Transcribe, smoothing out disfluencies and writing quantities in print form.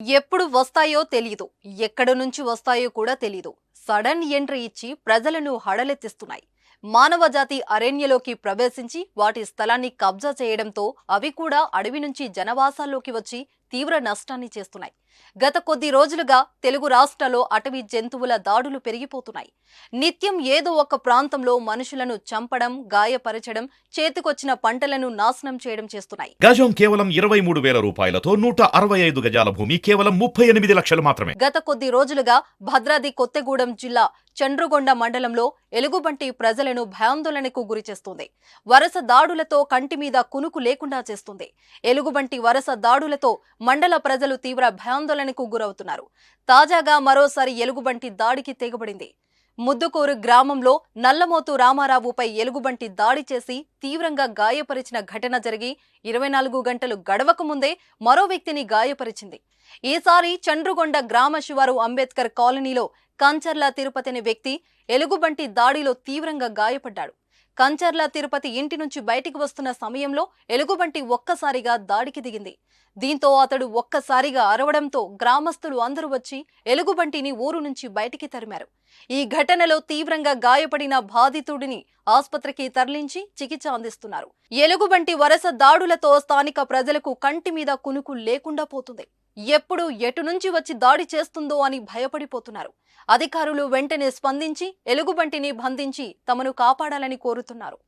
ఎప్పుడు వస్తాయో తెలీదు. ఎక్కడి నుంచి వస్తాయో కూడా తెలీదు. సడన్ ఎంట్రీ ఇచ్చి ప్రజలను హడలెత్తిస్తున్నాయి. మానవజాతి అరణ్యలోకి ప్రవేశించి వాటి స్థలాన్ని కబ్జా చేయడంతో అవి కూడా అడవి నుంచి జనవాసాల్లోకి వచ్చి తీవ్ర నష్టాన్ని చేస్తున్నాయి. గత కొద్ది రోజులుగా తెలుగు రాష్ట్రాల్లో అటవీ జంతువుల దాడులు పెరిగిపోతున్నాయి. నిత్యం ఏదో ఒక ప్రాంతంలో మనుషులను చంపడం, గాయపరచడం, చేతికొచ్చిన పంటలను నాశనం చేయడం చేస్తున్నాయి. గజం కేవలం 23,000 రూపాయలతో 165 గజాల భూమి కేవలం 38 లక్షలు మాత్రమే. గత కొద్ది రోజులుగా భద్రాద్రి కొత్తగూడెం జిల్లా చండ్రుగొండ మండలంలో ఎలుగుబంటి ప్రజలను భయాందోళనకు గురిచేస్తుంది. వరుస దాడులతో కంటి మీద కునుకు లేకుండా చేస్తుంది. ఎలుగుబంటి వరుస దాడులతో మండల ప్రజలు తీవ్ర భయాందోళనకు గురవుతున్నారు. తాజాగా మరోసారి ఎలుగుబంటి దాడికి తెగబడింది. ముద్దుకూరు గ్రామంలో నల్లమోతు రామారావుపై ఎలుగుబంటి దాడి చేసి తీవ్రంగా గాయపరిచిన ఘటన జరిగి 24 గంటలు గడవక ముందే మరో వ్యక్తిని గాయపరిచింది. ఈసారి చండ్రుగొండ గ్రామ శివారు అంబేద్కర్ కాలనీలో కంచర్ల తిరుపతి అనే వ్యక్తి ఎలుగుబంటి దాడిలో తీవ్రంగా గాయపడ్డాడు. కంచర్ల తిరుపతి ఇంటి నుంచి బయటికి వస్తున్న సమయంలో ఎలుగుబంటి ఒక్కసారిగా దాడికి దిగింది. దీంతో అతడు ఒక్కసారిగా అరవడంతో గ్రామస్తులు అందరూ వచ్చి ఎలుగుబంటిని ఊరు నుంచి బయటికి తరిమారు. ఈ ఘటనలో తీవ్రంగా గాయపడిన బాధితుడిని ఆసుపత్రికి తరలించి చికిత్స అందిస్తున్నారు. ఎలుగుబంటి వరుస దాడులతో స్థానిక ప్రజలకు కంటి మీద కునుకు లేకుండా పోతుంది. ఎప్పుడు ఎటు నుంచి వచ్చి దాడి చేస్తుందో అని భయపడిపోతున్నారు. అధికారులు వెంటనే స్పందించి ఎలుగుబంటిని బంధించి తమను కాపాడాలని కోరుతున్నారు.